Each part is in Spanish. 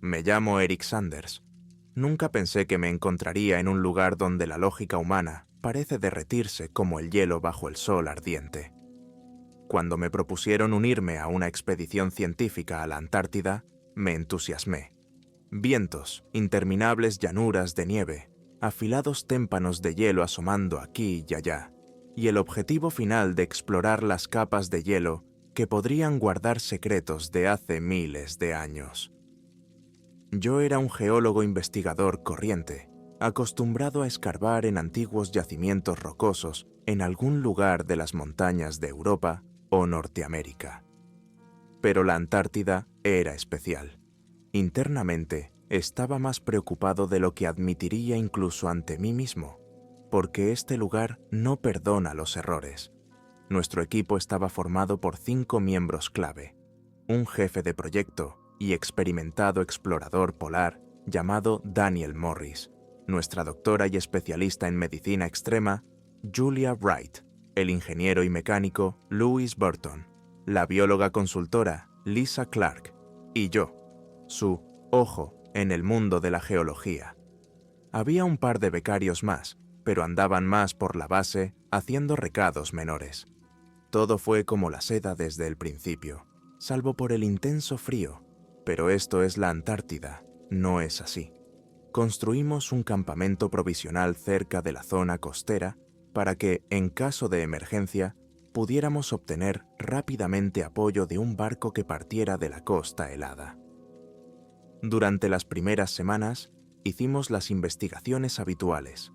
Me llamo Eric Sanders. Nunca pensé que me encontraría en un lugar donde la lógica humana parece derretirse como el hielo bajo el sol ardiente. Cuando me propusieron unirme a una expedición científica a la Antártida, me entusiasmé. Vientos, interminables llanuras de nieve, afilados témpanos de hielo asomando aquí y allá, y el objetivo final de explorar las capas de hielo que podrían guardar secretos de hace miles de años. Yo era un geólogo investigador corriente, acostumbrado a escarbar en antiguos yacimientos rocosos en algún lugar de las montañas de Europa o Norteamérica. Pero la Antártida era especial. Internamente, estaba más preocupado de lo que admitiría incluso ante mí mismo, porque este lugar no perdona los errores. Nuestro equipo estaba formado por 5 miembros clave, un jefe de proyecto y experimentado explorador polar llamado Daniel Morris, nuestra doctora y especialista en medicina extrema, Julia Wright, el ingeniero y mecánico Louis Burton, la bióloga consultora Lisa Clark y yo, su ojo en el mundo de la geología. Había un par de becarios más, pero andaban más por la base haciendo recados menores. Todo fue como la seda desde el principio, salvo por el intenso frío, pero esto es la Antártida, no es así. Construimos un campamento provisional cerca de la zona costera para que, en caso de emergencia, pudiéramos obtener rápidamente apoyo de un barco que partiera de la costa helada. Durante las primeras semanas, hicimos las investigaciones habituales.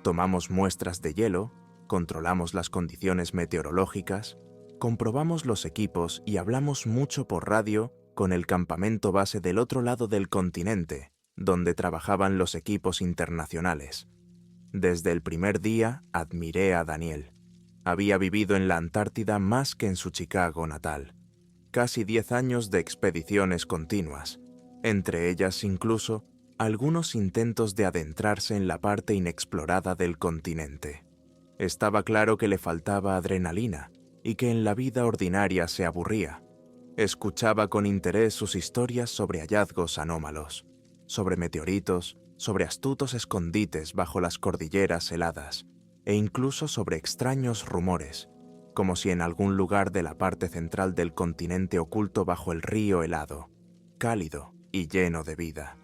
Tomamos muestras de hielo, controlamos las condiciones meteorológicas, comprobamos los equipos y hablamos mucho por radio con el campamento base del otro lado del continente, donde trabajaban los equipos internacionales. Desde el primer día admiré a Daniel. Había vivido en la Antártida más que en su Chicago natal. Casi 10 años de expediciones continuas, entre ellas incluso algunos intentos de adentrarse en la parte inexplorada del continente. Estaba claro que le faltaba adrenalina y que en la vida ordinaria se aburría. Escuchaba con interés sus historias sobre hallazgos anómalos, sobre meteoritos, sobre astutos escondites bajo las cordilleras heladas, e incluso sobre extraños rumores, como si en algún lugar de la parte central del continente oculto bajo el río helado, cálido y lleno de vida.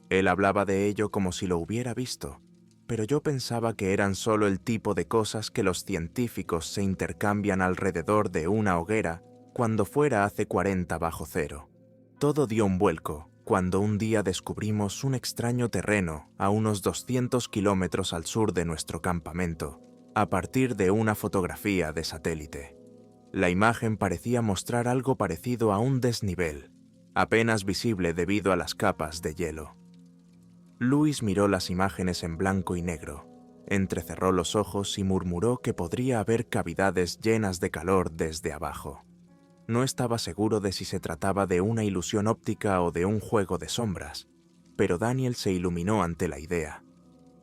Él hablaba de ello como si lo hubiera visto, pero yo pensaba que eran solo el tipo de cosas que los científicos se intercambian alrededor de una hoguera cuando fuera hace 40 bajo cero. Todo dio un vuelco cuando un día descubrimos un extraño terreno a unos 200 kilómetros al sur de nuestro campamento, a partir de una fotografía de satélite. La imagen parecía mostrar algo parecido a un desnivel, apenas visible debido a las capas de hielo. Louis miró las imágenes en blanco y negro, entrecerró los ojos y murmuró que podría haber cavidades llenas de calor desde abajo. No estaba seguro de si se trataba de una ilusión óptica o de un juego de sombras, pero Daniel se iluminó ante la idea.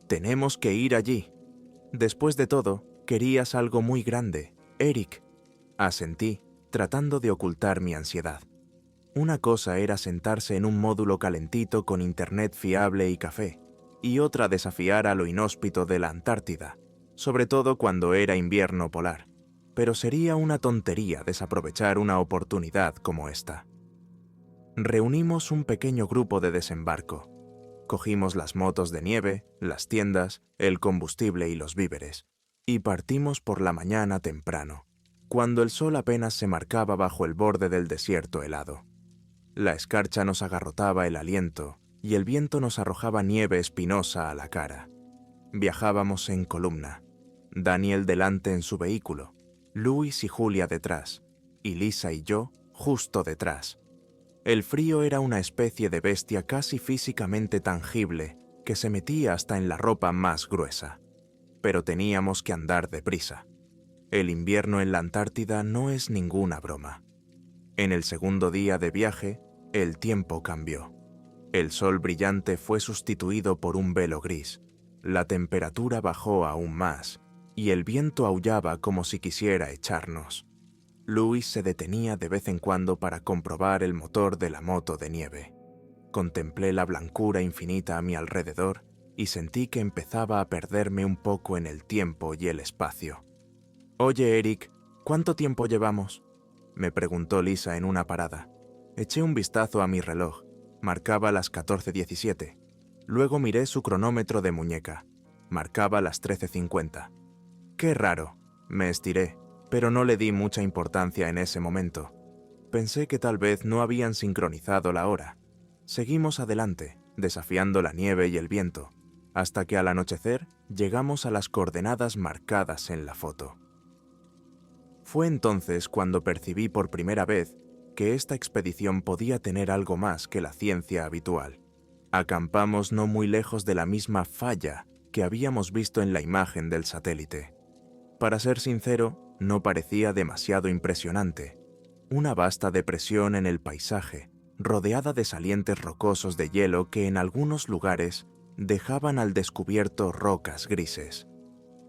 «Tenemos que ir allí. Después de todo, querías algo muy grande, Eric». Asentí, tratando de ocultar mi ansiedad. Una cosa era sentarse en un módulo calentito con internet fiable y café, y otra desafiar a lo inhóspito de la Antártida, sobre todo cuando era invierno polar. Pero sería una tontería desaprovechar una oportunidad como esta. Reunimos un pequeño grupo de desembarco. Cogimos las motos de nieve, las tiendas, el combustible y los víveres, y partimos por la mañana temprano, cuando el sol apenas se marcaba bajo el borde del desierto helado. La escarcha nos agarrotaba el aliento y el viento nos arrojaba nieve espinosa a la cara. Viajábamos en columna, Daniel delante en su vehículo, Louis y Julia detrás, y Lisa y yo justo detrás. El frío era una especie de bestia casi físicamente tangible que se metía hasta en la ropa más gruesa. Pero teníamos que andar deprisa. El invierno en la Antártida no es ninguna broma. En el segundo día de viaje, el tiempo cambió. El sol brillante fue sustituido por un velo gris, la temperatura bajó aún más, y el viento aullaba como si quisiera echarnos. Louis se detenía de vez en cuando para comprobar el motor de la moto de nieve. Contemplé la blancura infinita a mi alrededor y sentí que empezaba a perderme un poco en el tiempo y el espacio. «Oye, Eric, ¿cuánto tiempo llevamos?», me preguntó Lisa en una parada. Eché un vistazo a mi reloj. Marcaba las 14:17. Luego miré su cronómetro de muñeca. Marcaba las 13:50. «Qué raro», me estiré, pero no le di mucha importancia en ese momento. Pensé que tal vez no habían sincronizado la hora. Seguimos adelante, desafiando la nieve y el viento, hasta que al anochecer llegamos a las coordenadas marcadas en la foto. Fue entonces cuando percibí por primera vez que esta expedición podía tener algo más que la ciencia habitual. Acampamos no muy lejos de la misma falla que habíamos visto en la imagen del satélite. Para ser sincero, no parecía demasiado impresionante. Una vasta depresión en el paisaje, rodeada de salientes rocosos de hielo que en algunos lugares dejaban al descubierto rocas grises.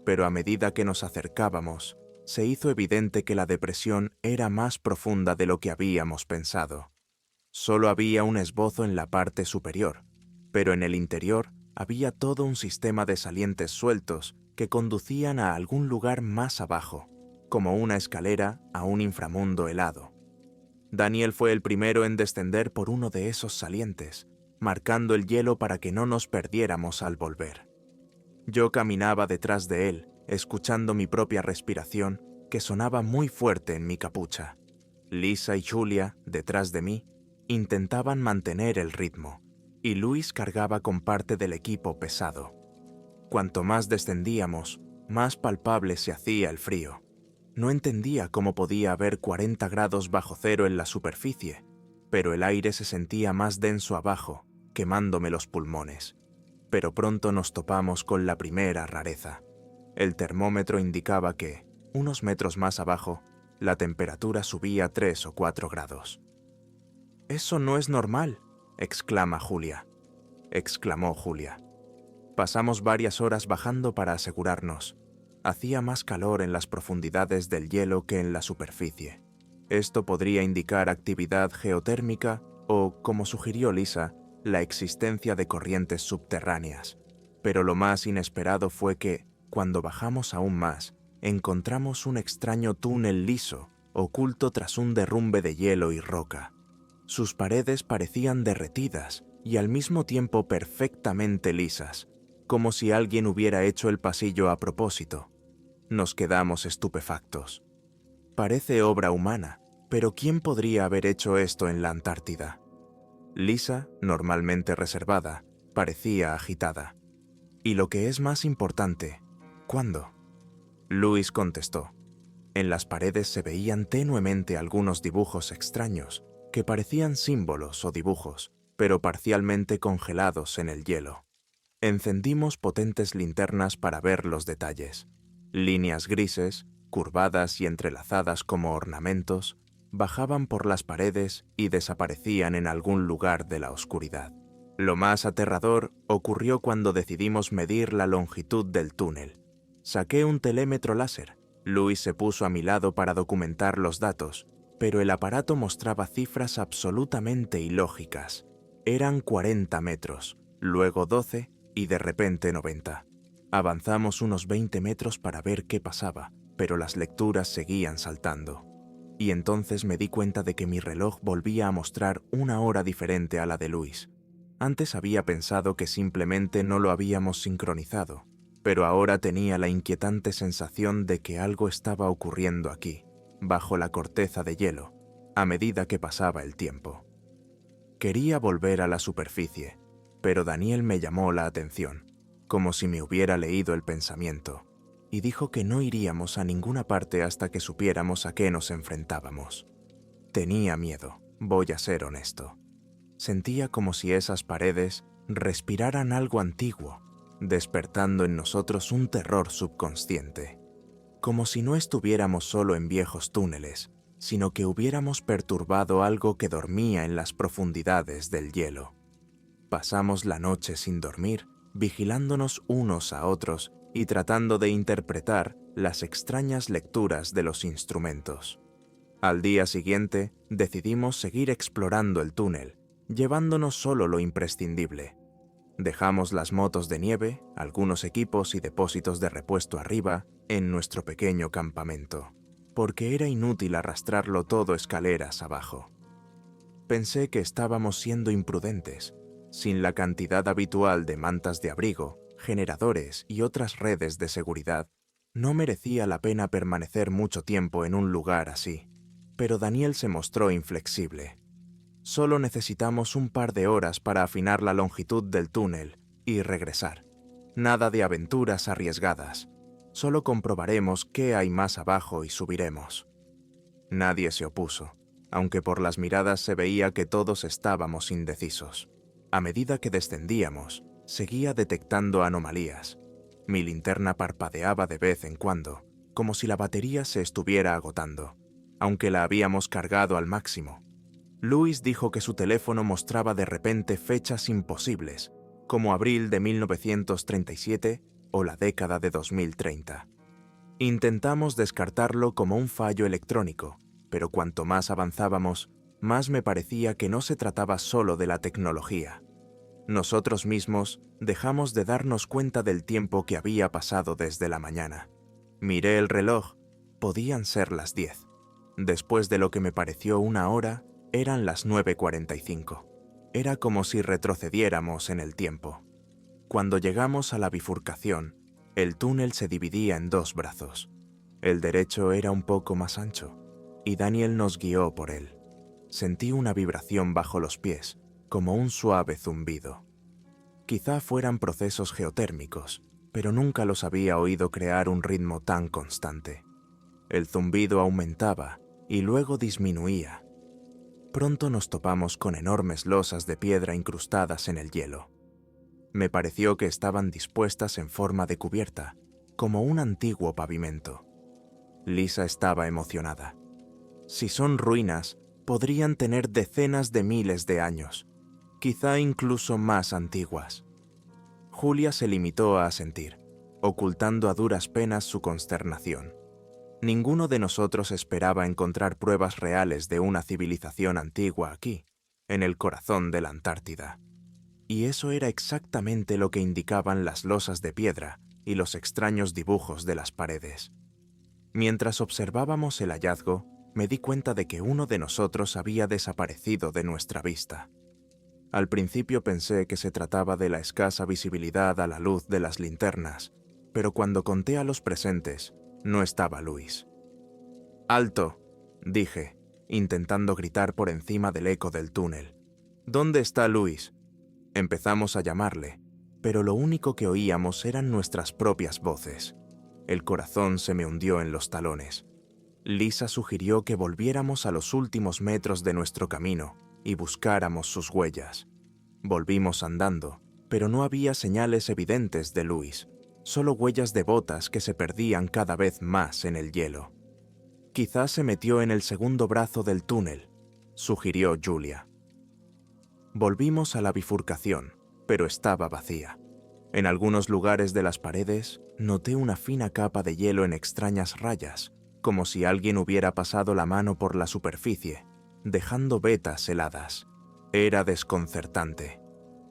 Pero a medida que nos acercábamos, se hizo evidente que la depresión era más profunda de lo que habíamos pensado. Solo había un esbozo en la parte superior, pero en el interior había todo un sistema de salientes sueltos que conducían a algún lugar más abajo, como una escalera a un inframundo helado. Daniel fue el primero en descender por uno de esos salientes, marcando el hielo para que no nos perdiéramos al volver. Yo caminaba detrás de él, escuchando mi propia respiración, que sonaba muy fuerte en mi capucha. Lisa y Julia, detrás de mí, intentaban mantener el ritmo, y Luis cargaba con parte del equipo pesado. Cuanto más descendíamos, más palpable se hacía el frío. No entendía cómo podía haber 40 grados bajo cero en la superficie, pero el aire se sentía más denso abajo, quemándome los pulmones. Pero pronto nos topamos con la primera rareza. El termómetro indicaba que, unos metros más abajo, la temperatura subía 3 o 4 grados. «Eso no es normal», exclamó Julia. Pasamos varias horas bajando para asegurarnos. Hacía más calor en las profundidades del hielo que en la superficie. Esto podría indicar actividad geotérmica o, como sugirió Lisa, la existencia de corrientes subterráneas. Pero lo más inesperado fue que, cuando bajamos aún más, encontramos un extraño túnel liso, oculto tras un derrumbe de hielo y roca. Sus paredes parecían derretidas y al mismo tiempo perfectamente lisas, como si alguien hubiera hecho el pasillo a propósito. Nos quedamos estupefactos. Parece obra humana, pero ¿quién podría haber hecho esto en la Antártida? Lisa, normalmente reservada, parecía agitada. Y lo que es más importante, ¿cuándo? Luis contestó. En las paredes se veían tenuemente algunos dibujos extraños, que parecían símbolos o dibujos, pero parcialmente congelados en el hielo. Encendimos potentes linternas para ver los detalles. Líneas grises, curvadas y entrelazadas como ornamentos, bajaban por las paredes y desaparecían en algún lugar de la oscuridad. Lo más aterrador ocurrió cuando decidimos medir la longitud del túnel. Saqué un telémetro láser. Luis se puso a mi lado para documentar los datos, pero el aparato mostraba cifras absolutamente ilógicas. Eran 40 metros, luego 12 y de repente 90. Avanzamos unos 20 metros para ver qué pasaba, pero las lecturas seguían saltando. Y entonces me di cuenta de que mi reloj volvía a mostrar una hora diferente a la de Luis. Antes había pensado que simplemente no lo habíamos sincronizado, pero ahora tenía la inquietante sensación de que algo estaba ocurriendo aquí, bajo la corteza de hielo, a medida que pasaba el tiempo. Quería volver a la superficie, pero Daniel me llamó la atención, como si me hubiera leído el pensamiento, y dijo que no iríamos a ninguna parte hasta que supiéramos a qué nos enfrentábamos. Tenía miedo, voy a ser honesto. Sentía como si esas paredes respiraran algo antiguo, despertando en nosotros un terror subconsciente. Como si no estuviéramos solo en viejos túneles, sino que hubiéramos perturbado algo que dormía en las profundidades del hielo. Pasamos la noche sin dormir, vigilándonos unos a otros y tratando de interpretar las extrañas lecturas de los instrumentos. Al día siguiente, decidimos seguir explorando el túnel, llevándonos solo lo imprescindible. Dejamos las motos de nieve, algunos equipos y depósitos de repuesto arriba, en nuestro pequeño campamento, porque era inútil arrastrarlo todo escaleras abajo. Pensé que estábamos siendo imprudentes. Sin la cantidad habitual de mantas de abrigo, generadores y otras redes de seguridad, no merecía la pena permanecer mucho tiempo en un lugar así. Pero Daniel se mostró inflexible. Solo necesitamos un par de horas para afinar la longitud del túnel y regresar. Nada de aventuras arriesgadas. Solo comprobaremos qué hay más abajo y subiremos. Nadie se opuso, aunque por las miradas se veía que todos estábamos indecisos. A medida que descendíamos, seguía detectando anomalías. Mi linterna parpadeaba de vez en cuando, como si la batería se estuviera agotando, aunque la habíamos cargado al máximo. Luis dijo que su teléfono mostraba de repente fechas imposibles, como abril de 1937 o la década de 2030. Intentamos descartarlo como un fallo electrónico, pero cuanto más avanzábamos, más me parecía que no se trataba solo de la tecnología. Nosotros mismos dejamos de darnos cuenta del tiempo que había pasado desde la mañana. Miré el reloj, podían ser las 10. Después de lo que me pareció una hora, eran las 9:45. Era como si retrocediéramos en el tiempo. Cuando llegamos a la bifurcación, el túnel se dividía en dos brazos. El derecho era un poco más ancho, y Daniel nos guió por él. Sentí una vibración bajo los pies, como un suave zumbido. Quizá fueran procesos geotérmicos, pero nunca los había oído crear un ritmo tan constante. El zumbido aumentaba y luego disminuía. Pronto nos topamos con enormes losas de piedra incrustadas en el hielo. Me pareció que estaban dispuestas en forma de cubierta, como un antiguo pavimento. Lisa estaba emocionada. Si son ruinas, podrían tener decenas de miles de años, quizá incluso más antiguas. Julia se limitó a asentir, ocultando a duras penas su consternación. Ninguno de nosotros esperaba encontrar pruebas reales de una civilización antigua aquí, en el corazón de la Antártida. Y eso era exactamente lo que indicaban las losas de piedra y los extraños dibujos de las paredes. Mientras observábamos el hallazgo, me di cuenta de que uno de nosotros había desaparecido de nuestra vista. Al principio pensé que se trataba de la escasa visibilidad a la luz de las linternas, pero cuando conté a los presentes, no estaba Luis. «¡Alto!», dije, intentando gritar por encima del eco del túnel. «¿Dónde está Luis?». Empezamos a llamarle, pero lo único que oíamos eran nuestras propias voces. El corazón se me hundió en los talones. Lisa sugirió que volviéramos a los últimos metros de nuestro camino y buscáramos sus huellas. Volvimos andando, pero no había señales evidentes de Luis, solo huellas de botas que se perdían cada vez más en el hielo. «Quizás se metió en el segundo brazo del túnel», sugirió Julia. Volvimos a la bifurcación, pero estaba vacía. En algunos lugares de las paredes noté una fina capa de hielo en extrañas rayas, como si alguien hubiera pasado la mano por la superficie, dejando vetas heladas. Era desconcertante.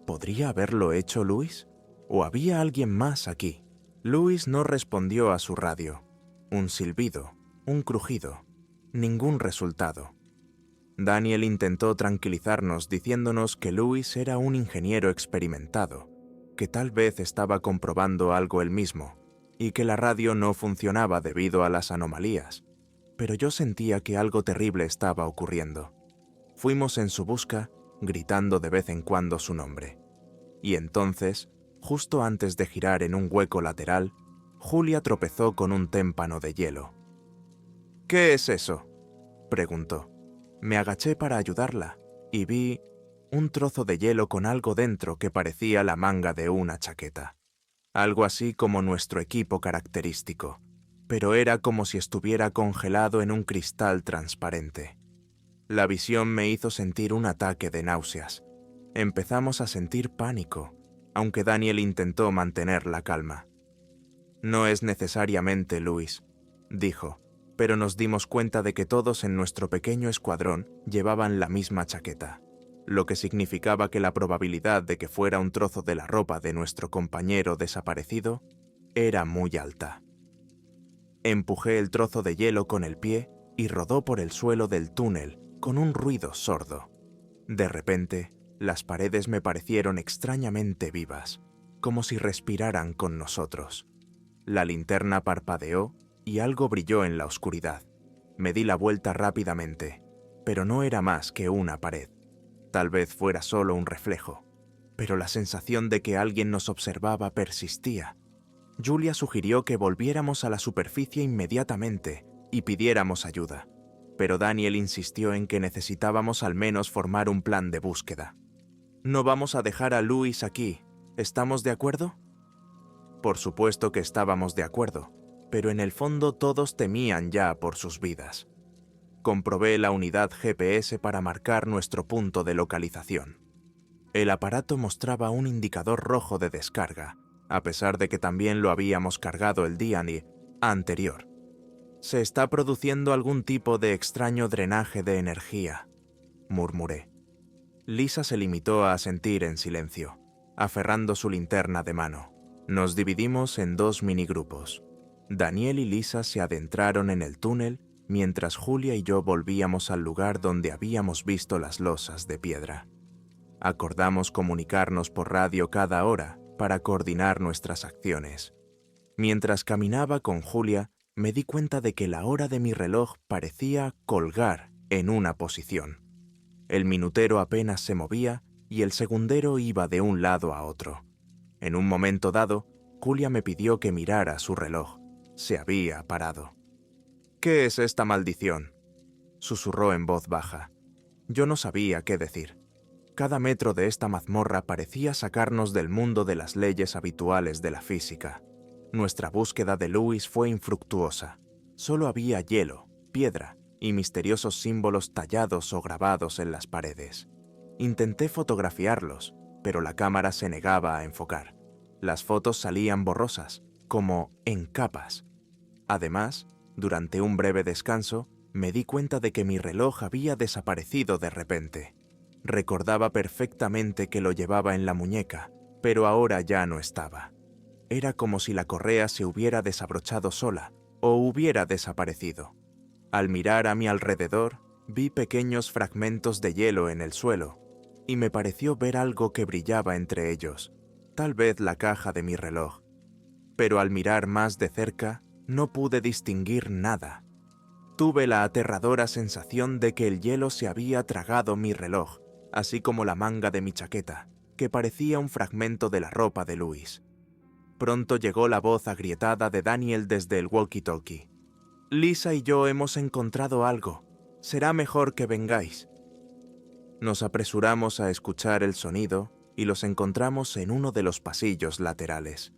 ¿Podría haberlo hecho Luis? ¿O había alguien más aquí? Luis no respondió a su radio. Un silbido, un crujido, ningún resultado. Daniel intentó tranquilizarnos diciéndonos que Luis era un ingeniero experimentado, que tal vez estaba comprobando algo él mismo, y que la radio no funcionaba debido a las anomalías. Pero yo sentía que algo terrible estaba ocurriendo. Fuimos en su busca, gritando de vez en cuando su nombre. Y entonces, justo antes de girar en un hueco lateral, Julia tropezó con un témpano de hielo. «¿Qué es eso?», preguntó. Me agaché para ayudarla y vi un trozo de hielo con algo dentro que parecía la manga de una chaqueta. Algo así como nuestro equipo característico, pero era como si estuviera congelado en un cristal transparente. La visión me hizo sentir un ataque de náuseas. Empezamos a sentir pánico, aunque Daniel intentó mantener la calma. «No es necesariamente Luis», dijo, pero nos dimos cuenta de que todos en nuestro pequeño escuadrón llevaban la misma chaqueta. lo que significaba que la probabilidad de que fuera un trozo de la ropa de nuestro compañero desaparecido era muy alta. Empujé el trozo de hielo con el pie y rodó por el suelo del túnel con un ruido sordo. De repente, las paredes me parecieron extrañamente vivas, como si respiraran con nosotros. La linterna parpadeó y algo brilló en la oscuridad. Me di la vuelta rápidamente, pero no era más que una pared. Tal vez fuera solo un reflejo, pero la sensación de que alguien nos observaba persistía. Julia sugirió que volviéramos a la superficie inmediatamente y pidiéramos ayuda, pero Daniel insistió en que necesitábamos al menos formar un plan de búsqueda. «No vamos a dejar a Louis aquí, ¿estamos de acuerdo?» Por supuesto que estábamos de acuerdo, pero en el fondo todos temían ya por sus vidas. Comprobé la unidad GPS para marcar nuestro punto de localización. El aparato mostraba un indicador rojo de descarga, a pesar de que también lo habíamos cargado el día anterior. «Se está produciendo algún tipo de extraño drenaje de energía», murmuré. Lisa se limitó a asentir en silencio, aferrando su linterna de mano. Nos dividimos en dos minigrupos. Daniel y Lisa se adentraron en el túnel, mientras Julia y yo volvíamos al lugar donde habíamos visto las losas de piedra. Acordamos comunicarnos por radio cada hora para coordinar nuestras acciones. Mientras caminaba con Julia, me di cuenta de que la hora de mi reloj parecía colgar en una posición. El minutero apenas se movía y el segundero iba de un lado a otro. En un momento dado, Julia me pidió que mirara su reloj. Se había parado. «¿Qué es esta maldición?», susurró en voz baja. Yo no sabía qué decir. Cada metro de esta mazmorra parecía sacarnos del mundo de las leyes habituales de la física. Nuestra búsqueda de Louis fue infructuosa. Solo había hielo, piedra y misteriosos símbolos tallados o grabados en las paredes. Intenté fotografiarlos, pero la cámara se negaba a enfocar. Las fotos salían borrosas, como en capas. Además, durante un breve descanso, me di cuenta de que mi reloj había desaparecido de repente. Recordaba perfectamente que lo llevaba en la muñeca, pero ahora ya no estaba. Era como si la correa se hubiera desabrochado sola o hubiera desaparecido. Al mirar a mi alrededor, vi pequeños fragmentos de hielo en el suelo, y me pareció ver algo que brillaba entre ellos, tal vez la caja de mi reloj. Pero al mirar más de cerca, no pude distinguir nada. Tuve la aterradora sensación de que el hielo se había tragado mi reloj, así como la manga de mi chaqueta, que parecía un fragmento de la ropa de Louis. Pronto llegó la voz agrietada de Daniel desde el walkie-talkie. «Lisa y yo hemos encontrado algo. Será mejor que vengáis». Nos apresuramos a escuchar el sonido y los encontramos en uno de los pasillos laterales.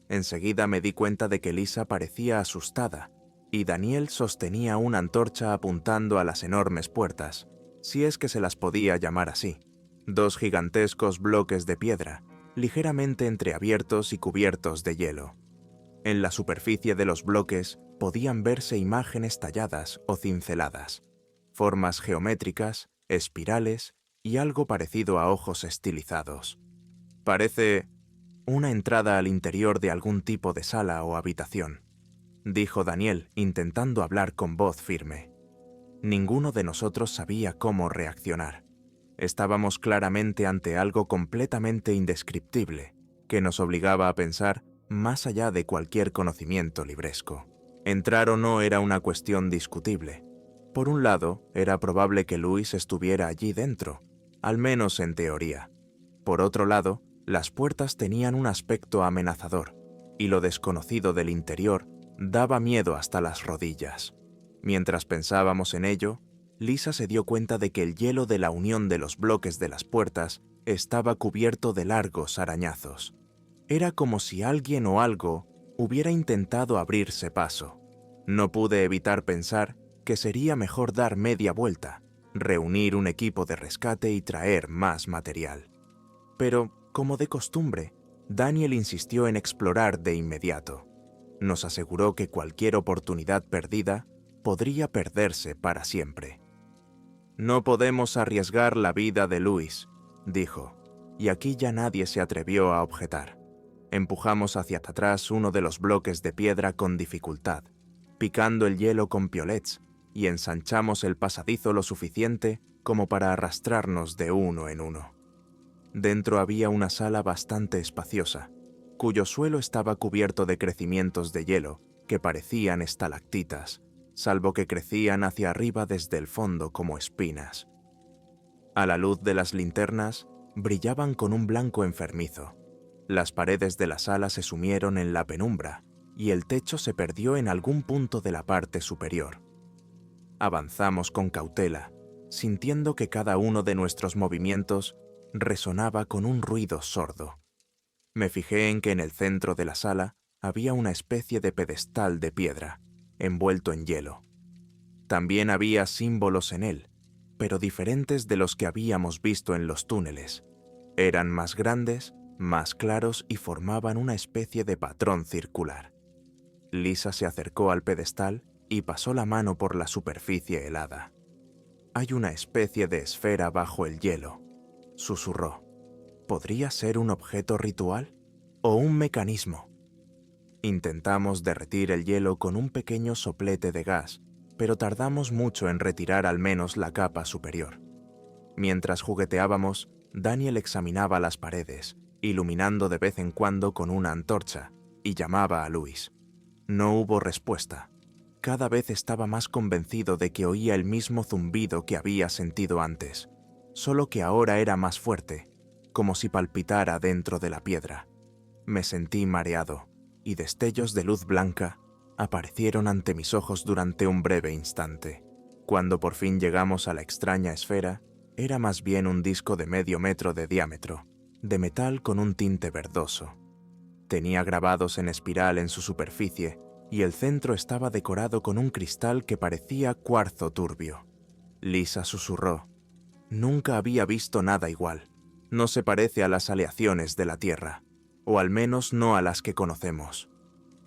Enseguida me di cuenta de que Lisa parecía asustada y Daniel sostenía una antorcha apuntando a las enormes puertas, si es que se las podía llamar así. Dos gigantescos bloques de piedra, ligeramente entreabiertos y cubiertos de hielo. En la superficie de los bloques podían verse imágenes talladas o cinceladas, formas geométricas, espirales y algo parecido a ojos estilizados. «Parece una entrada al interior de algún tipo de sala o habitación», dijo Daniel, intentando hablar con voz firme. Ninguno de nosotros sabía cómo reaccionar. Estábamos claramente ante algo completamente indescriptible, que nos obligaba a pensar más allá de cualquier conocimiento libresco. Entrar o no era una cuestión discutible. Por un lado, era probable que Louis estuviera allí dentro, al menos en teoría. Por otro lado, las puertas tenían un aspecto amenazador, y lo desconocido del interior daba miedo hasta las rodillas. Mientras pensábamos en ello, Lisa se dio cuenta de que el hielo de la unión de los bloques de las puertas estaba cubierto de largos arañazos. Era como si alguien o algo hubiera intentado abrirse paso. No pude evitar pensar que sería mejor dar media vuelta, reunir un equipo de rescate y traer más material. Pero, como de costumbre, Daniel insistió en explorar de inmediato. Nos aseguró que cualquier oportunidad perdida podría perderse para siempre. No podemos arriesgar la vida de Luis, dijo, y aquí ya nadie se atrevió a objetar. Empujamos hacia atrás uno de los bloques de piedra con dificultad, picando el hielo con piolets, y ensanchamos el pasadizo lo suficiente como para arrastrarnos de uno en uno. Dentro había una sala bastante espaciosa, cuyo suelo estaba cubierto de crecimientos de hielo que parecían estalactitas, salvo que crecían hacia arriba desde el fondo como espinas. A la luz de las linternas, brillaban con un blanco enfermizo. Las paredes de la sala se sumieron en la penumbra y el techo se perdió en algún punto de la parte superior. Avanzamos con cautela, sintiendo que cada uno de nuestros movimientos resonaba con un ruido sordo. Me fijé en que en el centro de la sala había una especie de pedestal de piedra, envuelto en hielo. También había símbolos en él, pero diferentes de los que habíamos visto en los túneles. Eran más grandes, más claros y formaban una especie de patrón circular. Lisa se acercó al pedestal y pasó la mano por la superficie helada. «Hay una especie de esfera bajo el hielo», susurró. ¿Podría ser un objeto ritual? ¿O un mecanismo? Intentamos derretir el hielo con un pequeño soplete de gas, pero tardamos mucho en retirar al menos la capa superior. Mientras jugueteábamos, Daniel examinaba las paredes, iluminando de vez en cuando con una antorcha, y llamaba a Luis. No hubo respuesta. Cada vez estaba más convencido de que oía el mismo zumbido que había sentido antes, solo que ahora era más fuerte, como si palpitara dentro de la piedra. Me sentí mareado, y destellos de luz blanca aparecieron ante mis ojos durante un breve instante. Cuando por fin llegamos a la extraña esfera, era más bien un disco de medio metro de diámetro, de metal con un tinte verdoso. Tenía grabados en espiral en su superficie, y el centro estaba decorado con un cristal que parecía cuarzo turbio. Lisa susurró. Nunca había visto nada igual. No se parece a las aleaciones de la Tierra, o al menos no a las que conocemos.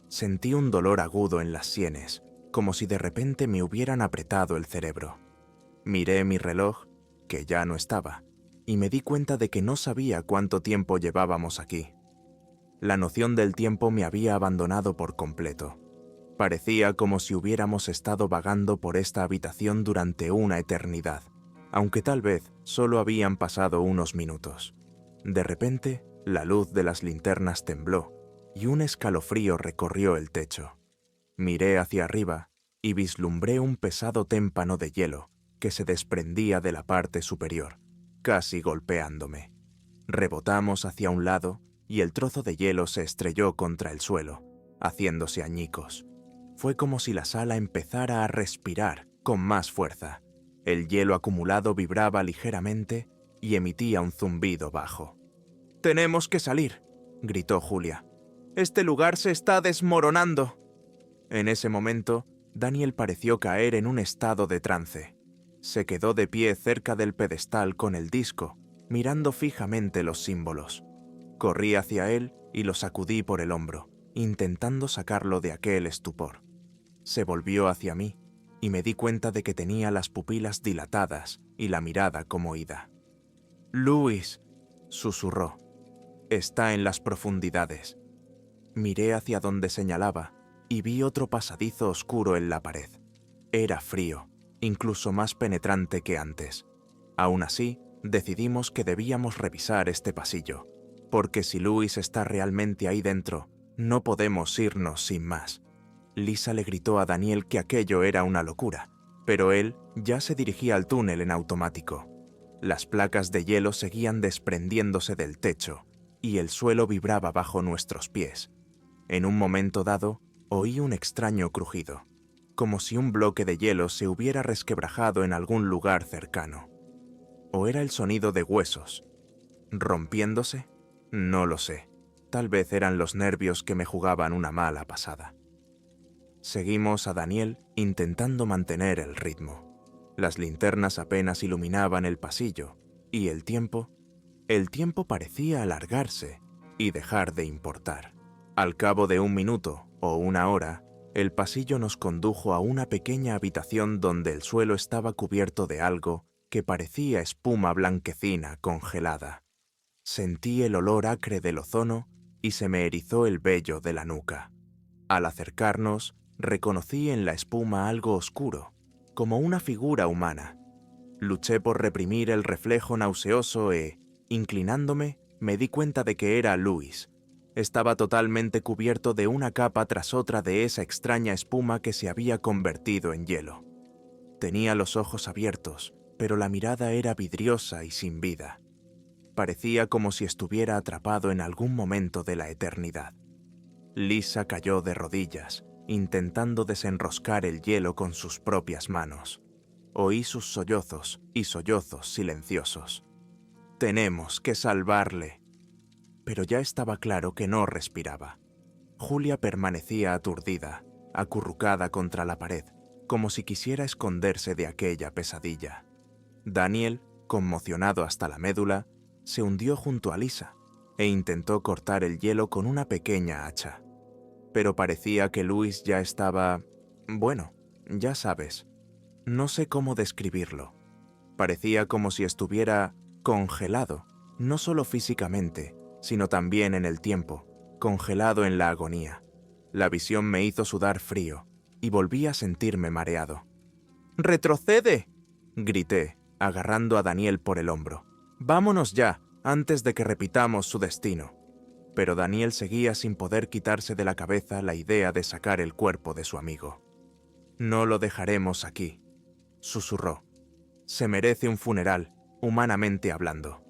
Sentí un dolor agudo en las sienes, como si de repente me hubieran apretado el cerebro. Miré mi reloj, que ya no estaba, y me di cuenta de que no sabía cuánto tiempo llevábamos aquí. La noción del tiempo me había abandonado por completo. Parecía como si hubiéramos estado vagando por esta habitación durante una eternidad, aunque tal vez solo habían pasado unos minutos. De repente, la luz de las linternas tembló y un escalofrío recorrió el techo. Miré hacia arriba y vislumbré un pesado témpano de hielo que se desprendía de la parte superior, casi golpeándome. Rebotamos hacia un lado y el trozo de hielo se estrelló contra el suelo, haciéndose añicos. Fue como si la sala empezara a respirar con más fuerza. El hielo acumulado vibraba ligeramente y emitía un zumbido bajo. «¡Tenemos que salir!», gritó Julia. «Este lugar se está desmoronando». En ese momento, Daniel pareció caer en un estado de trance. Se quedó de pie cerca del pedestal con el disco, mirando fijamente los símbolos. Corrí hacia él y lo sacudí por el hombro, intentando sacarlo de aquel estupor. Se volvió hacia mí y me di cuenta de que tenía las pupilas dilatadas y la mirada como ida. «Luis», susurró, «está en las profundidades». Miré hacia donde señalaba y vi otro pasadizo oscuro en la pared. Era frío, incluso más penetrante que antes. Aún así, decidimos que debíamos revisar este pasillo, porque si Luis está realmente ahí dentro, no podemos irnos sin más. Lisa le gritó a Daniel que aquello era una locura, pero él ya se dirigía al túnel en automático. Las placas de hielo seguían desprendiéndose del techo y el suelo vibraba bajo nuestros pies. En un momento dado, oí un extraño crujido, como si un bloque de hielo se hubiera resquebrajado en algún lugar cercano. ¿O era el sonido de huesos? ¿Rompiéndose? No lo sé. Tal vez eran los nervios que me jugaban una mala pasada. Seguimos a Daniel intentando mantener el ritmo. Las linternas apenas iluminaban el pasillo, y el tiempo parecía alargarse y dejar de importar. Al cabo de 1 minuto o 1 hora, el pasillo nos condujo a una pequeña habitación donde el suelo estaba cubierto de algo que parecía espuma blanquecina congelada. Sentí el olor acre del ozono y se me erizó el vello de la nuca. Al acercarnos, reconocí en la espuma algo oscuro, como una figura humana. Luché por reprimir el reflejo nauseoso e, inclinándome, me di cuenta de que era Louis. Estaba totalmente cubierto de una capa tras otra de esa extraña espuma que se había convertido en hielo. Tenía los ojos abiertos, pero la mirada era vidriosa y sin vida. Parecía como si estuviera atrapado en algún momento de la eternidad. Lisa cayó de rodillas, intentando desenroscar el hielo con sus propias manos. Oí sus sollozos y sollozos silenciosos. «Tenemos que salvarle». Pero ya estaba claro que no respiraba. Julia permanecía aturdida, acurrucada contra la pared, como si quisiera esconderse de aquella pesadilla. Daniel, conmocionado hasta la médula, se hundió junto a Lisa e intentó cortar el hielo con una pequeña hacha. Pero parecía que Louis ya estaba... bueno, ya sabes. No sé cómo describirlo. Parecía como si estuviera congelado, no solo físicamente, sino también en el tiempo, congelado en la agonía. La visión me hizo sudar frío y volví a sentirme mareado. «¡Retrocede!», grité, agarrando a Daniel por el hombro. «Vámonos ya, antes de que repitamos su destino». Pero Daniel seguía sin poder quitarse de la cabeza la idea de sacar el cuerpo de su amigo. «No lo dejaremos aquí», susurró. «Se merece un funeral, humanamente hablando».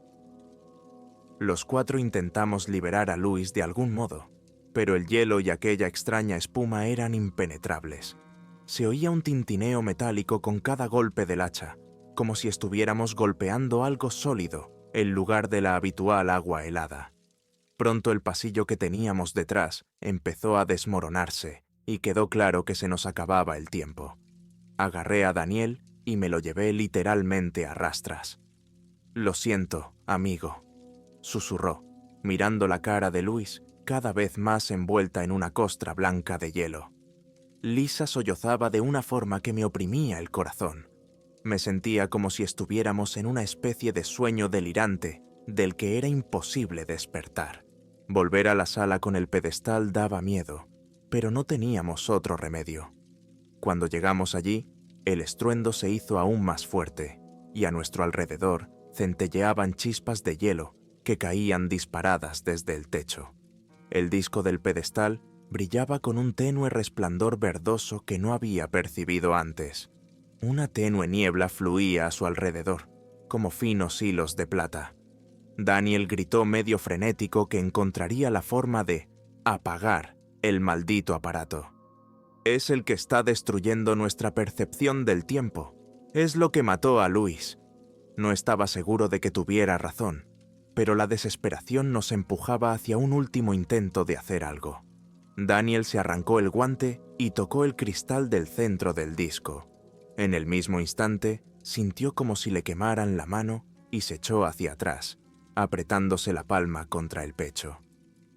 Los cuatro intentamos liberar a Louis de algún modo, pero el hielo y aquella extraña espuma eran impenetrables. Se oía un tintineo metálico con cada golpe del hacha, como si estuviéramos golpeando algo sólido en lugar de la habitual agua helada. Pronto el pasillo que teníamos detrás empezó a desmoronarse y quedó claro que se nos acababa el tiempo. Agarré a Daniel y me lo llevé literalmente a rastras. «Lo siento, amigo», susurró, mirando la cara de Louis cada vez más envuelta en una costra blanca de hielo. Lisa sollozaba de una forma que me oprimía el corazón. Me sentía como si estuviéramos en una especie de sueño delirante del que era imposible despertar. Volver a la sala con el pedestal daba miedo, pero no teníamos otro remedio. Cuando llegamos allí, el estruendo se hizo aún más fuerte, y a nuestro alrededor centelleaban chispas de hielo que caían disparadas desde el techo. El disco del pedestal brillaba con un tenue resplandor verdoso que no había percibido antes. Una tenue niebla fluía a su alrededor, como finos hilos de plata. Daniel gritó medio frenético que encontraría la forma de apagar el maldito aparato. «Es el que está destruyendo nuestra percepción del tiempo. Es lo que mató a Louis». No estaba seguro de que tuviera razón, pero la desesperación nos empujaba hacia un último intento de hacer algo. Daniel se arrancó el guante y tocó el cristal del centro del disco. En el mismo instante, sintió como si le quemaran la mano y se echó hacia atrás, apretándose la palma contra el pecho.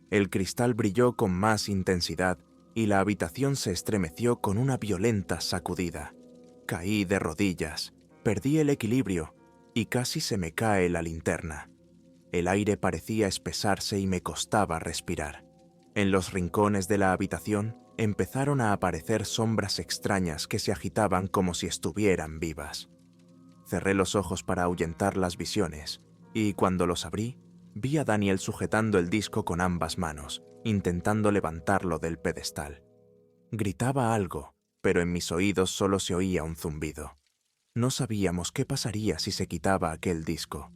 El cristal brilló con más intensidad y la habitación se estremeció con una violenta sacudida. Caí de rodillas, perdí el equilibrio y casi se me cae la linterna. El aire parecía espesarse y me costaba respirar. En los rincones de la habitación empezaron a aparecer sombras extrañas que se agitaban como si estuvieran vivas. Cerré los ojos para ahuyentar las visiones, y cuando los abrí, vi a Daniel sujetando el disco con ambas manos, intentando levantarlo del pedestal. Gritaba algo, pero en mis oídos solo se oía un zumbido. No sabíamos qué pasaría si se quitaba aquel disco.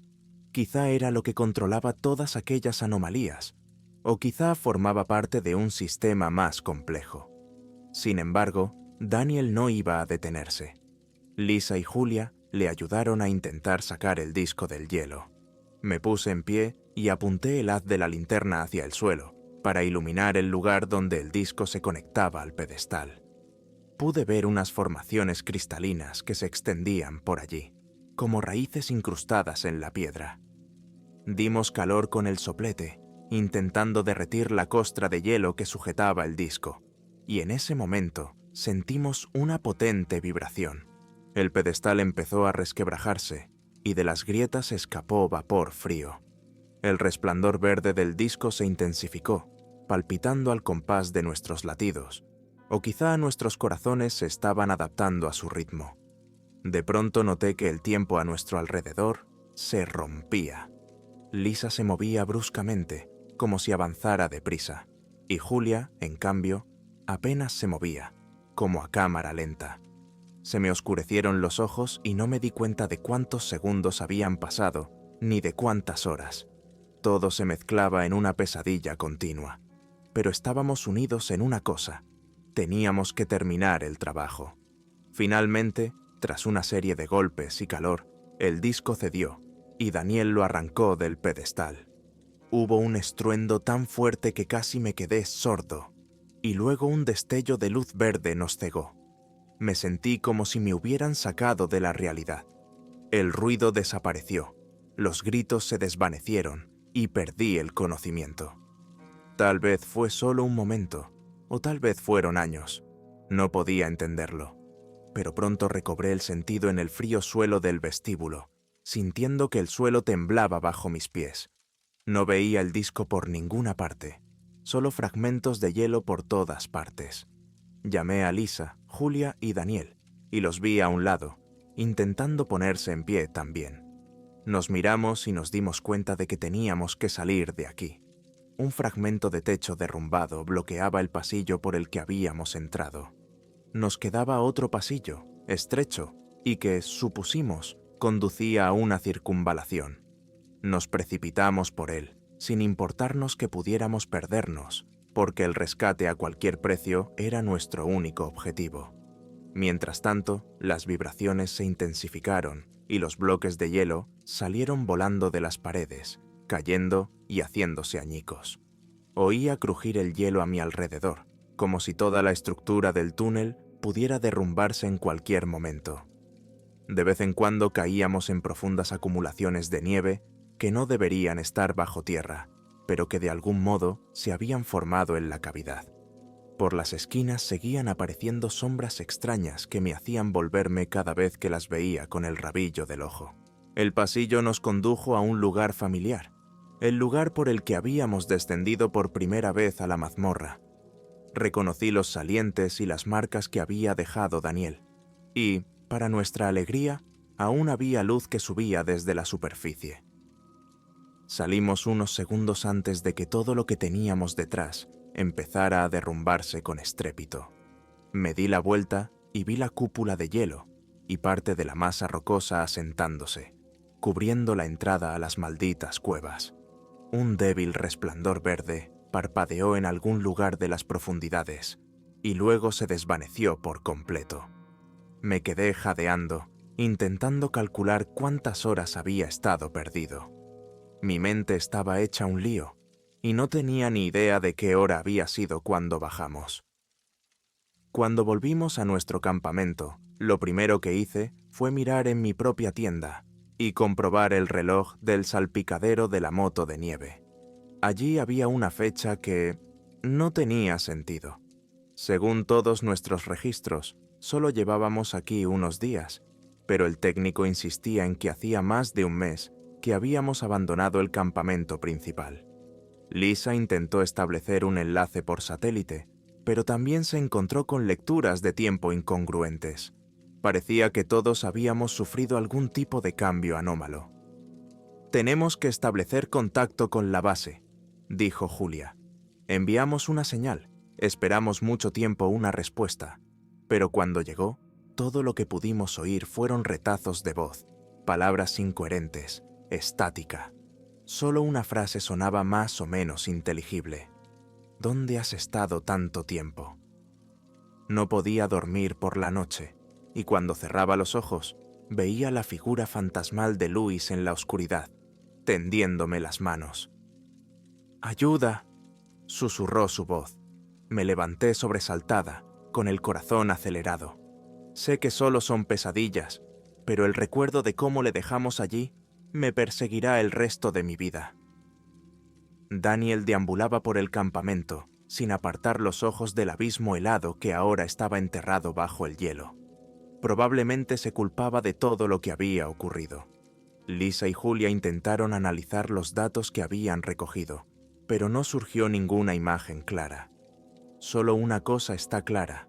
Quizá era lo que controlaba todas aquellas anomalías, o quizá formaba parte de un sistema más complejo. Sin embargo, Daniel no iba a detenerse. Lisa y Julia le ayudaron a intentar sacar el disco del hielo. Me puse en pie y apunté el haz de la linterna hacia el suelo, para iluminar el lugar donde el disco se conectaba al pedestal. Pude ver unas formaciones cristalinas que se extendían por allí, como raíces incrustadas en la piedra. Dimos calor con el soplete, intentando derretir la costra de hielo que sujetaba el disco, y en ese momento sentimos una potente vibración. El pedestal empezó a resquebrajarse, y de las grietas escapó vapor frío. El resplandor verde del disco se intensificó, palpitando al compás de nuestros latidos, o quizá nuestros corazones se estaban adaptando a su ritmo. De pronto noté que el tiempo a nuestro alrededor se rompía. Lisa se movía bruscamente, como si avanzara deprisa, y Julia, en cambio, apenas se movía, como a cámara lenta. Se me oscurecieron los ojos y no me di cuenta de cuántos segundos habían pasado, ni de cuántas horas. Todo se mezclaba en una pesadilla continua. Pero estábamos unidos en una cosa: teníamos que terminar el trabajo. Finalmente, tras una serie de golpes y calor, el disco cedió y Daniel lo arrancó del pedestal. Hubo un estruendo tan fuerte que casi me quedé sordo, y luego un destello de luz verde nos cegó. Me sentí como si me hubieran sacado de la realidad. El ruido desapareció, los gritos se desvanecieron y perdí el conocimiento. Tal vez fue solo un momento, o tal vez fueron años. No podía entenderlo, pero pronto recobré el sentido en el frío suelo del vestíbulo, sintiendo que el suelo temblaba bajo mis pies. No veía el disco por ninguna parte, solo fragmentos de hielo por todas partes. Llamé a Lisa, Julia y Daniel, y los vi a un lado, intentando ponerse en pie también. Nos miramos y nos dimos cuenta de que teníamos que salir de aquí. Un fragmento de techo derrumbado bloqueaba el pasillo por el que habíamos entrado. Nos quedaba otro pasillo, estrecho, y que, supusimos, conducía a una circunvalación. Nos precipitamos por él, sin importarnos que pudiéramos perdernos, porque el rescate a cualquier precio era nuestro único objetivo. Mientras tanto, las vibraciones se intensificaron y los bloques de hielo salieron volando de las paredes, cayendo y haciéndose añicos. Oía crujir el hielo a mi alrededor, como si toda la estructura del túnel pudiera derrumbarse en cualquier momento. De vez en cuando caíamos en profundas acumulaciones de nieve que no deberían estar bajo tierra, pero que de algún modo se habían formado en la cavidad. Por las esquinas seguían apareciendo sombras extrañas que me hacían volverme cada vez que las veía con el rabillo del ojo. El pasillo nos condujo a un lugar familiar, el lugar por el que habíamos descendido por primera vez a la mazmorra. Reconocí los salientes y las marcas que había dejado Daniel, y, para nuestra alegría, aún había luz que subía desde la superficie. Salimos unos segundos antes de que todo lo que teníamos detrás empezara a derrumbarse con estrépito. Me di la vuelta y vi la cúpula de hielo y parte de la masa rocosa asentándose, cubriendo la entrada a las malditas cuevas. Un débil resplandor verde parpadeó en algún lugar de las profundidades y luego se desvaneció por completo. Me quedé jadeando, intentando calcular cuántas horas había estado perdido. Mi mente estaba hecha un lío y no tenía ni idea de qué hora había sido cuando bajamos. Cuando volvimos a nuestro campamento, lo primero que hice fue mirar en mi propia tienda y comprobar el reloj del salpicadero de la moto de nieve. Allí había una fecha que no tenía sentido. Según todos nuestros registros, solo llevábamos aquí unos días, pero el técnico insistía en que hacía más de un mes que habíamos abandonado el campamento principal. Lisa intentó establecer un enlace por satélite, pero también se encontró con lecturas de tiempo incongruentes. Parecía que todos habíamos sufrido algún tipo de cambio anómalo. «Tenemos que establecer contacto con la base», dijo Julia. «Enviamos una señal, esperamos mucho tiempo una respuesta, pero cuando llegó, todo lo que pudimos oír fueron retazos de voz, palabras incoherentes, estática. Solo una frase sonaba más o menos inteligible. ¿Dónde has estado tanto tiempo?» No podía dormir por la noche, y cuando cerraba los ojos, veía la figura fantasmal de Luis en la oscuridad, tendiéndome las manos. «¡Ayuda!», susurró su voz. Me levanté sobresaltada, con el corazón acelerado. Sé que solo son pesadillas, pero el recuerdo de cómo le dejamos allí me perseguirá el resto de mi vida. Daniel deambulaba por el campamento, sin apartar los ojos del abismo helado que ahora estaba enterrado bajo el hielo. Probablemente se culpaba de todo lo que había ocurrido. Lisa y Julia intentaron analizar los datos que habían recogido, pero no surgió ninguna imagen clara. Solo una cosa está clara.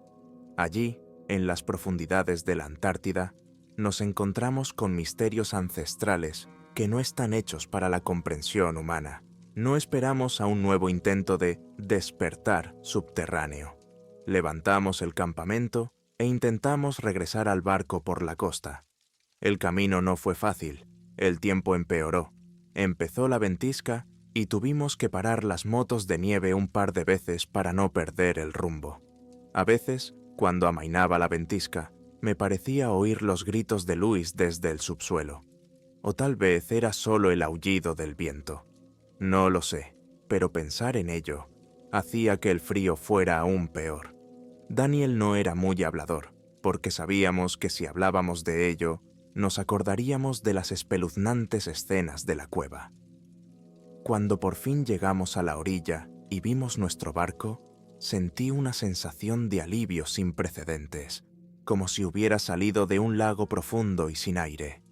Allí, en las profundidades de la Antártida, nos encontramos con misterios ancestrales que no están hechos para la comprensión humana. No esperamos a un nuevo intento de despertar subterráneo. Levantamos el campamento e intentamos regresar al barco por la costa. El camino no fue fácil, el tiempo empeoró, empezó la ventisca y tuvimos que parar las motos de nieve un par de veces para no perder el rumbo. A veces, cuando amainaba la ventisca, me parecía oír los gritos de Luis desde el subsuelo. O tal vez era solo el aullido del viento. No lo sé, pero pensar en ello hacía que el frío fuera aún peor. Daniel no era muy hablador, porque sabíamos que si hablábamos de ello, nos acordaríamos de las espeluznantes escenas de la cueva. Cuando por fin llegamos a la orilla y vimos nuestro barco, sentí una sensación de alivio sin precedentes, como si hubiera salido de un lago profundo y sin aire.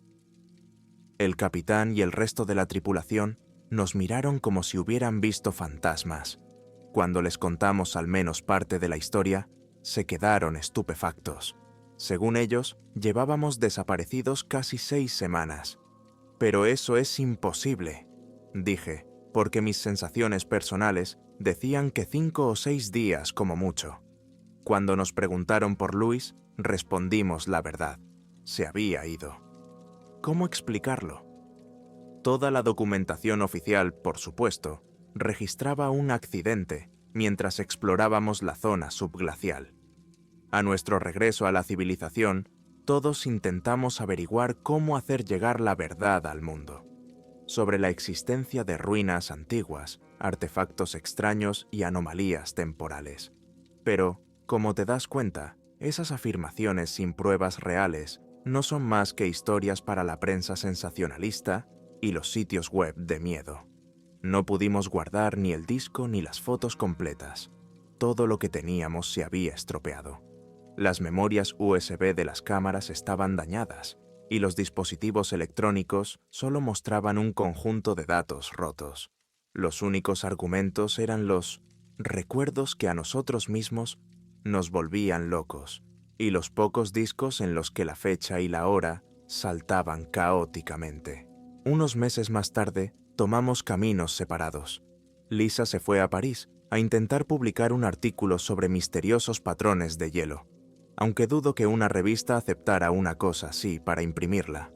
El capitán y el resto de la tripulación nos miraron como si hubieran visto fantasmas. Cuando les contamos al menos parte de la historia, se quedaron estupefactos. Según ellos, llevábamos desaparecidos casi 6 semanas. Pero eso es imposible, dije, porque mis sensaciones personales decían que 5 o 6 días como mucho. Cuando nos preguntaron por Luis, respondimos la verdad. Se había ido. ¿Cómo explicarlo? Toda la documentación oficial, por supuesto, registraba un accidente mientras explorábamos la zona subglacial. A nuestro regreso a la civilización, todos intentamos averiguar cómo hacer llegar la verdad al mundo, sobre la existencia de ruinas antiguas, artefactos extraños y anomalías temporales. Pero, como te das cuenta, esas afirmaciones sin pruebas reales no son más que historias para la prensa sensacionalista y los sitios web de miedo. No pudimos guardar ni el disco ni las fotos completas. Todo lo que teníamos se había estropeado. Las memorias USB de las cámaras estaban dañadas y los dispositivos electrónicos solo mostraban un conjunto de datos rotos. Los únicos argumentos eran los recuerdos que a nosotros mismos nos volvían locos y los pocos discos en los que la fecha y la hora saltaban caóticamente. Unos meses más tarde, tomamos caminos separados. Lisa se fue a París a intentar publicar un artículo sobre misteriosos patrones de hielo, aunque dudo que una revista aceptara una cosa así para imprimirla.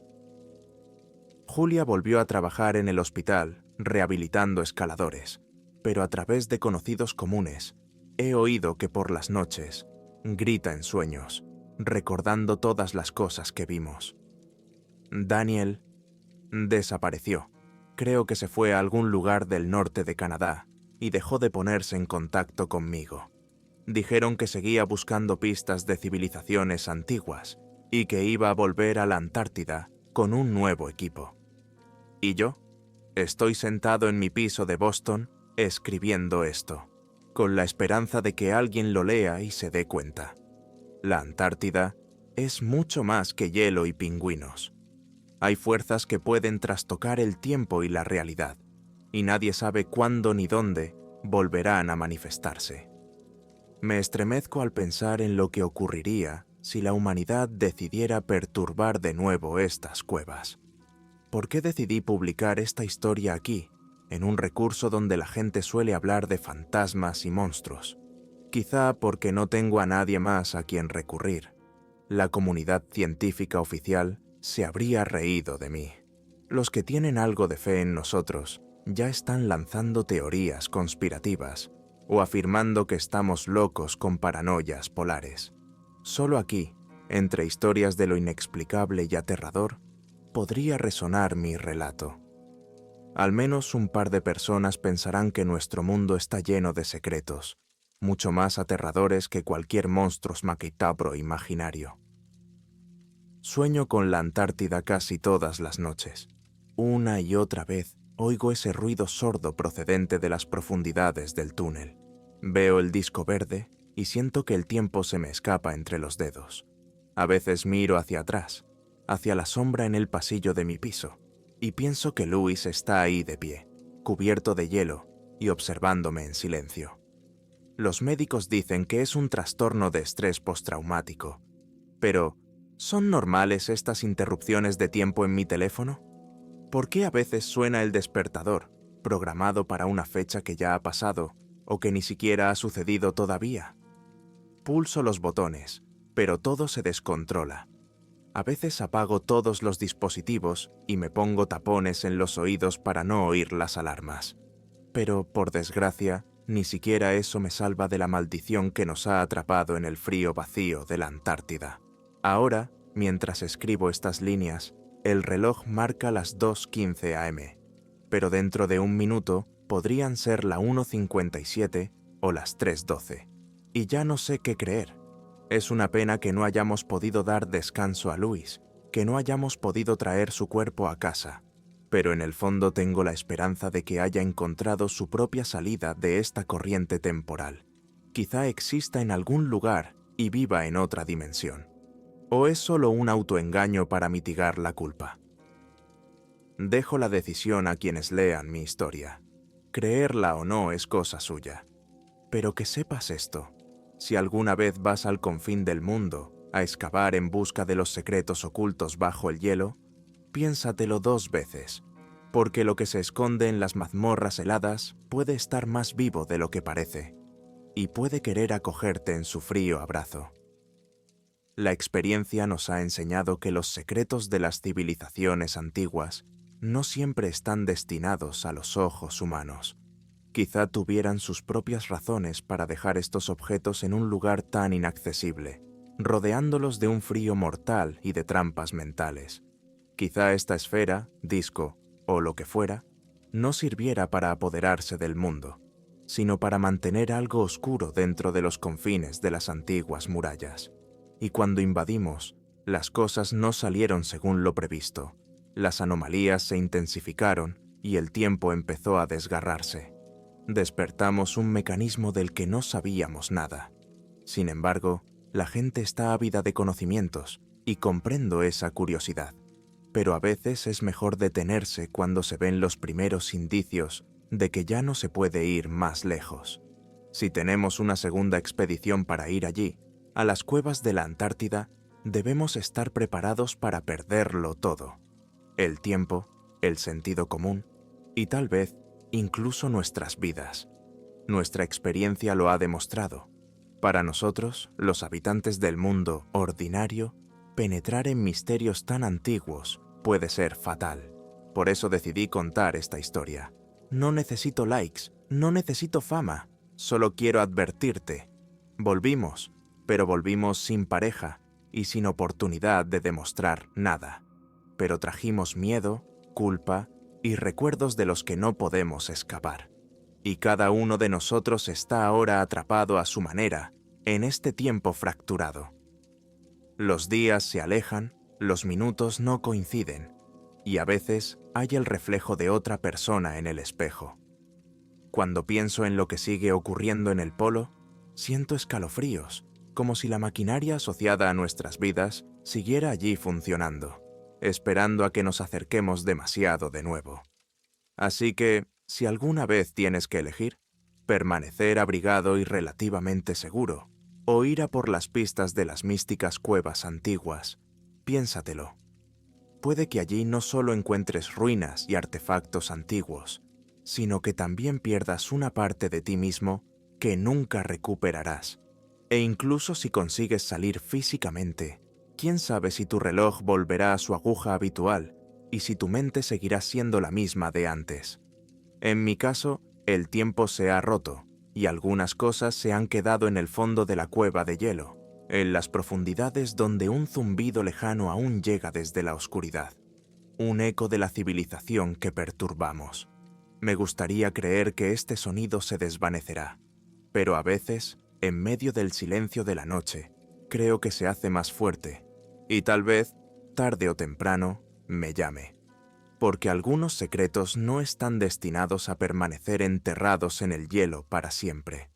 Julia volvió a trabajar en el hospital, rehabilitando escaladores, pero a través de conocidos comunes, he oído que por las noches grita en sueños, recordando todas las cosas que vimos. Daniel desapareció. Creo que se fue a algún lugar del norte de Canadá y dejó de ponerse en contacto conmigo. Dijeron que seguía buscando pistas de civilizaciones antiguas y que iba a volver a la Antártida con un nuevo equipo. ¿Y yo? Estoy sentado en mi piso de Boston escribiendo esto, con la esperanza de que alguien lo lea y se dé cuenta. La Antártida es mucho más que hielo y pingüinos. Hay fuerzas que pueden trastocar el tiempo y la realidad, y nadie sabe cuándo ni dónde volverán a manifestarse. Me estremezco al pensar en lo que ocurriría si la humanidad decidiera perturbar de nuevo estas cuevas. ¿Por qué decidí publicar esta historia aquí, en un recurso donde la gente suele hablar de fantasmas y monstruos? Quizá porque no tengo a nadie más a quien recurrir. La comunidad científica oficial se habría reído de mí. Los que tienen algo de fe en nosotros ya están lanzando teorías conspirativas o afirmando que estamos locos con paranoias polares. Solo aquí, entre historias de lo inexplicable y aterrador, podría resonar mi relato. Al menos un par de personas pensarán que nuestro mundo está lleno de secretos, mucho más aterradores que cualquier monstruo macabro imaginario. Sueño con la Antártida casi todas las noches. Una y otra vez oigo ese ruido sordo procedente de las profundidades del túnel. Veo el disco verde y siento que el tiempo se me escapa entre los dedos. A veces miro hacia atrás, hacia la sombra en el pasillo de mi piso, y pienso que Louis está ahí de pie, cubierto de hielo y observándome en silencio. Los médicos dicen que es un trastorno de estrés postraumático, pero ¿son normales estas interrupciones de tiempo en mi teléfono? ¿Por qué a veces suena el despertador, programado para una fecha que ya ha pasado o que ni siquiera ha sucedido todavía? Pulso los botones, pero todo se descontrola. A veces apago todos los dispositivos y me pongo tapones en los oídos para no oír las alarmas. Pero, por desgracia, ni siquiera eso me salva de la maldición que nos ha atrapado en el frío vacío de la Antártida. Ahora, mientras escribo estas líneas, el reloj marca las 2:15 am, pero dentro de un minuto podrían ser la 1:57 o las 3:12. Y ya no sé qué creer. Es una pena que no hayamos podido dar descanso a Louis, que no hayamos podido traer su cuerpo a casa, pero en el fondo tengo la esperanza de que haya encontrado su propia salida de esta corriente temporal. Quizá exista en algún lugar y viva en otra dimensión. ¿O es solo un autoengaño para mitigar la culpa? Dejo la decisión a quienes lean mi historia. Creerla o no es cosa suya. Pero que sepas esto. Si alguna vez vas al confín del mundo a excavar en busca de los secretos ocultos bajo el hielo, piénsatelo 2 veces, porque lo que se esconde en las mazmorras heladas puede estar más vivo de lo que parece, y puede querer acogerte en su frío abrazo. La experiencia nos ha enseñado que los secretos de las civilizaciones antiguas no siempre están destinados a los ojos humanos. Quizá tuvieran sus propias razones para dejar estos objetos en un lugar tan inaccesible, rodeándolos de un frío mortal y de trampas mentales. Quizá esta esfera, disco o lo que fuera, no sirviera para apoderarse del mundo, sino para mantener algo oscuro dentro de los confines de las antiguas murallas. Y cuando invadimos, las cosas no salieron según lo previsto. Las anomalías se intensificaron y el tiempo empezó a desgarrarse. Despertamos un mecanismo del que no sabíamos nada. Sin embargo, la gente está ávida de conocimientos y comprendo esa curiosidad. Pero a veces es mejor detenerse cuando se ven los primeros indicios de que ya no se puede ir más lejos. Si tenemos una segunda expedición para ir allí, a las cuevas de la Antártida, debemos estar preparados para perderlo todo. El tiempo, el sentido común y tal vez incluso nuestras vidas. Nuestra experiencia lo ha demostrado. Para nosotros, los habitantes del mundo ordinario, penetrar en misterios tan antiguos puede ser fatal. Por eso decidí contar esta historia. No necesito likes, no necesito fama, solo quiero advertirte. Volvimos, pero volvimos sin pareja y sin oportunidad de demostrar nada. Pero trajimos miedo, culpa y recuerdos de los que no podemos escapar. Y cada uno de nosotros está ahora atrapado a su manera en este tiempo fracturado. Los días se alejan, los minutos no coinciden, y a veces hay el reflejo de otra persona en el espejo. Cuando pienso en lo que sigue ocurriendo en el polo, siento escalofríos, como si la maquinaria asociada a nuestras vidas siguiera allí funcionando, esperando a que nos acerquemos demasiado de nuevo. Así que, si alguna vez tienes que elegir, permanecer abrigado y relativamente seguro, o ir a por las pistas de las místicas cuevas antiguas, piénsatelo. Puede que allí no solo encuentres ruinas y artefactos antiguos, sino que también pierdas una parte de ti mismo que nunca recuperarás. E incluso si consigues salir físicamente, quién sabe si tu reloj volverá a su aguja habitual y si tu mente seguirá siendo la misma de antes. En mi caso, el tiempo se ha roto y algunas cosas se han quedado en el fondo de la cueva de hielo, en las profundidades donde un zumbido lejano aún llega desde la oscuridad, un eco de la civilización que perturbamos. Me gustaría creer que este sonido se desvanecerá, pero a veces, en medio del silencio de la noche, creo que se hace más fuerte, y tal vez, tarde o temprano, me llame. Porque algunos secretos no están destinados a permanecer enterrados en el hielo para siempre.